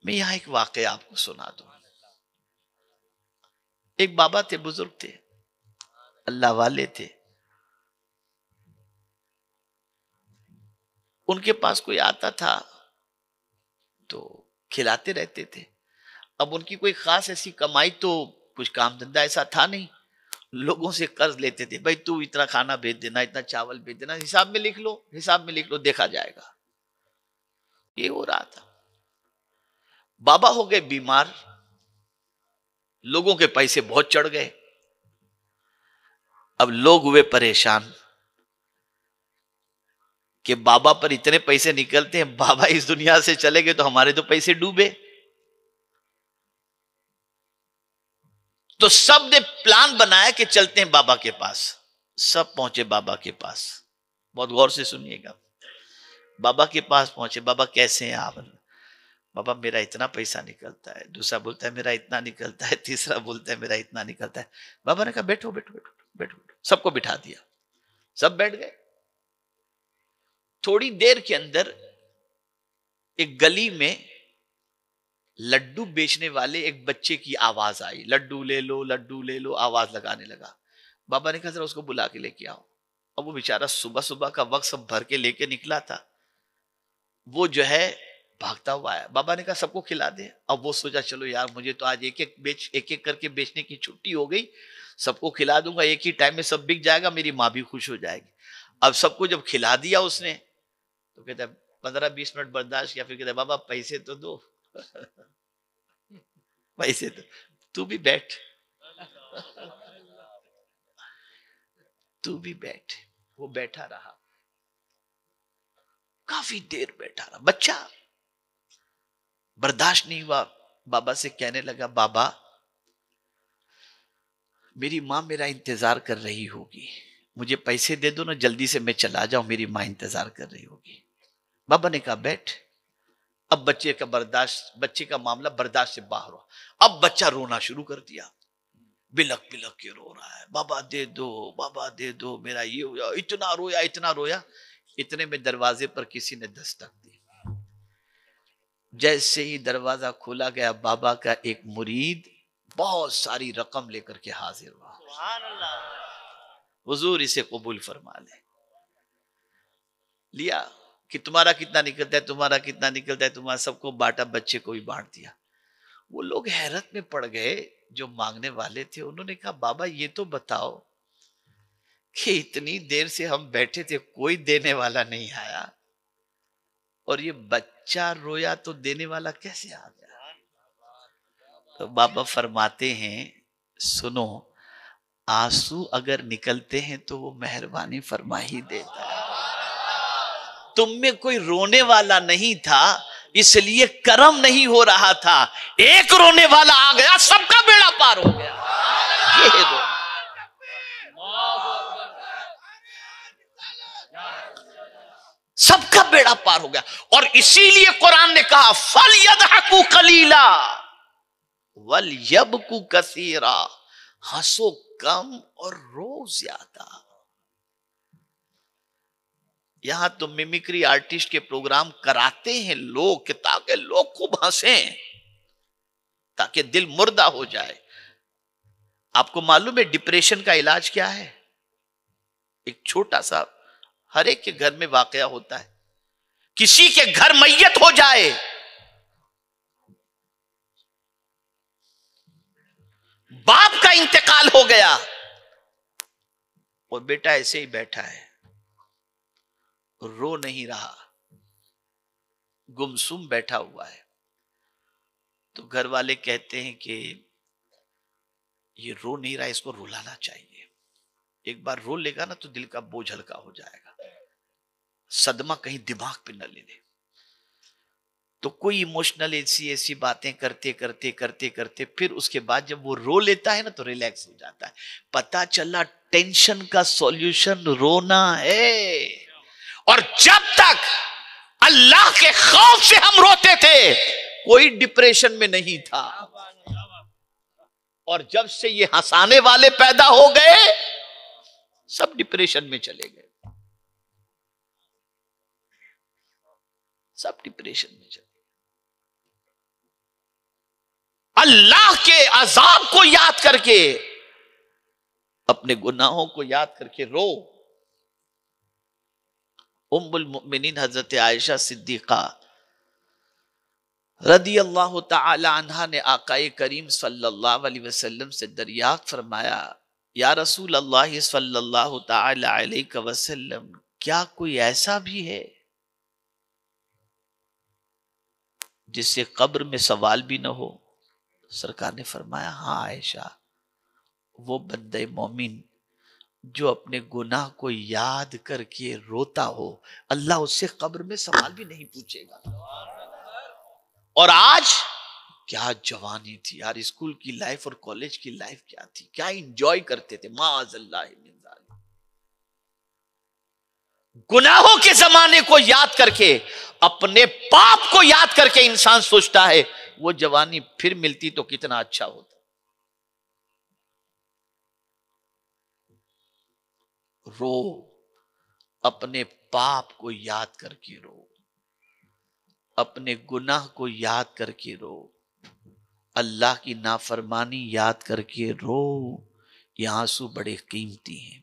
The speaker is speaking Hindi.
मैं यहां एक वाकया आपको सुना दूं। एक बाबा थे, बुजुर्ग थे, अल्लाह वाले थे। उनके पास कोई आता था तो खिलाते रहते थे। अब उनकी कोई खास ऐसी कमाई तो, कुछ काम धंधा ऐसा था नहीं। लोगों से कर्ज लेते थे, भाई तू इतना खाना भेज देना, इतना चावल भेज देना, हिसाब में लिख लो, हिसाब में लिख लो, देखा जाएगा। ये हो रहा था। बाबा हो गए बीमार, लोगों के पैसे बहुत चढ़ गए। अब लोग हुए परेशान कि बाबा पर इतने पैसे निकलते हैं, बाबा इस दुनिया से चले गए तो हमारे तो पैसे डूबे। तो सब ने प्लान बनाया कि चलते हैं बाबा के पास। सब पहुंचे बाबा के पास। बहुत गौर से सुनिएगा। बाबा के पास पहुंचे, बाबा कैसे हैं आप? बाबा मेरा इतना पैसा निकलता है। दूसरा बोलता है मेरा इतना निकलता है। तीसरा बोलता है मेरा इतना निकलता है। बाबा ने कहा बैठो बैठो बैठो बैठो बैठो। सबको बिठा दिया, सब बैठ गए। थोड़ी देर के अंदर एक गली में लड्डू बेचने वाले एक बच्चे की आवाज आई, लड्डू ले लो लड्डू ले लो, आवाज लगाने लगा। बाबा ने कहा जरा उसको बुला के लेके आओ। अब वो बेचारा सुबह सुबह का वक्त सब भर के लेके निकला था, वो जो है भागता हुआ आया। बाबा ने कहा सबको खिला दे। अब वो सोचा चलो यार, मुझे तो आज एक एक करके बेचने की छुट्टी हो गई, सबको खिला दूंगा, एक ही टाइम में सब बिक जाएगा, मेरी माँ भी खुश हो जाएगी। अब सबको जब खिला दिया उसने, तो कहता है 15-20 मिनट बर्दाश्त किया, फिर कहता है बाबा पैसे तो दो। पैसे तो, तू भी बैठ, तू भी बैठ। वो बैठा रहा, काफी देर बैठा रहा। बच्चा बर्दाश्त नहीं हुआ, बाबा से कहने लगा बाबा मेरी माँ मेरा इंतजार कर रही होगी, मुझे पैसे दे दो ना, जल्दी से मैं चला जाऊं, मेरी माँ इंतजार कर रही होगी। बाबा ने कहा बैठ। अब बच्चे का मामला बर्दाश्त से बाहर हुआ। अब बच्चा रोना शुरू कर दिया, बिलक बिलक के रो रहा है, बाबा दे दो, बाबा दे दो, मेरा ये हो जाए। इतना रोया इतना रोया। इतने में दरवाजे पर किसी ने दस्तक दी। जैसे ही दरवाजा खोला गया, बाबा का एक मुरीद बहुत सारी रकम लेकर के हाजिर हुआ। हुजूर इसे कबूल फरमा ले। लिया कि तुम्हारा कितना निकलता है, तुम्हारा कितना निकलता है, तुम्हारा सबको बांटा, बच्चे को भी बांट दिया। वो लोग हैरत में पड़ गए, जो मांगने वाले थे। उन्होंने कहा बाबा ये तो बताओ कि इतनी देर से हम बैठे थे, कोई देने वाला नहीं आया, और ये बच्चा रोया तो देने वाला कैसे आ गया? तो बाबा फरमाते हैं सुनो, आंसू अगर निकलते हैं तो वो मेहरबानी फरमा ही देता है। तुम में कोई रोने वाला नहीं था, इसलिए कर्म नहीं हो रहा था। एक रोने वाला आ गया, सबका बेड़ा पार हो गया। ये दो सबका बेड़ा पार हो गया। और इसीलिए कुरान ने कहा फल यदहकू कलीला वल यबकू कसीरा, हंसो कम और रो ज्यादा। यहां तो मिमिक्री आर्टिस्ट के प्रोग्राम कराते हैं लोग, ताकि लोग खूब हंसें, ताकि दिल मुर्दा हो जाए। आपको मालूम है डिप्रेशन का इलाज क्या है? एक छोटा सा, हर एक के घर में वाकया होता है। किसी के घर मैयत हो जाए, बाप का इंतकाल हो गया, और बेटा ऐसे ही बैठा है, रो नहीं रहा, गुमसुम बैठा हुआ है। तो घर वाले कहते हैं कि ये रो नहीं रहा, इसको रुलाना चाहिए। एक बार रो लेगा ना तो दिल का बोझ हल्का हो जाएगा, सदमा कहीं दिमाग पे न ले ले। तो कोई इमोशनल ऐसी ऐसी बातें करते करते करते करते फिर उसके बाद जब वो रो लेता है ना तो रिलैक्स हो जाता है। पता चला टेंशन का सॉल्यूशन रोना है। और जब तक अल्लाह के खौफ से हम रोते थे, कोई डिप्रेशन में नहीं था। और जब से ये हंसाने वाले पैदा हो गए, सब डिप्रेशन में चले गए, सब डिप्रेशन में चले। अल्लाह के अजाब को याद करके, अपने गुनाहों को याद करके रो। उम्मुल मुमिनीन हजरत आयशा सिद्दीका रदी अल्लाह तआला अन्हा ने आकाए करीम सल्लल्लाहु अलैहि वसल्लम से दरियाफ्त फरमाया, या रसूल अल्लाह सल्लल्लाहु तआला अलैहि वसल्लम, क्या कोई ऐसा भी है जिससे कब्र में सवाल भी न हो? सरकार ने फरमाया, हाँ आयशा, वो बंदे मोमिन जो अपने गुनाह को याद करके रोता हो, अल्लाह उससे कब्र में सवाल भी नहीं पूछेगा। और आज क्या जवानी थी यार, स्कूल की लाइफ और कॉलेज की लाइफ क्या थी, क्या एंजॉय करते थे। माअज़ल्लाह मिन ज़ालिक। गुनाहों के जमाने को याद करके, अपने पाप को याद करके इंसान सोचता है वो जवानी फिर मिलती तो कितना अच्छा होता। रो, अपने पाप को याद करके रो, अपने गुनाह को याद करके रो, अल्लाह की नाफरमानी याद करके रो। ये आंसू बड़े कीमती हैं।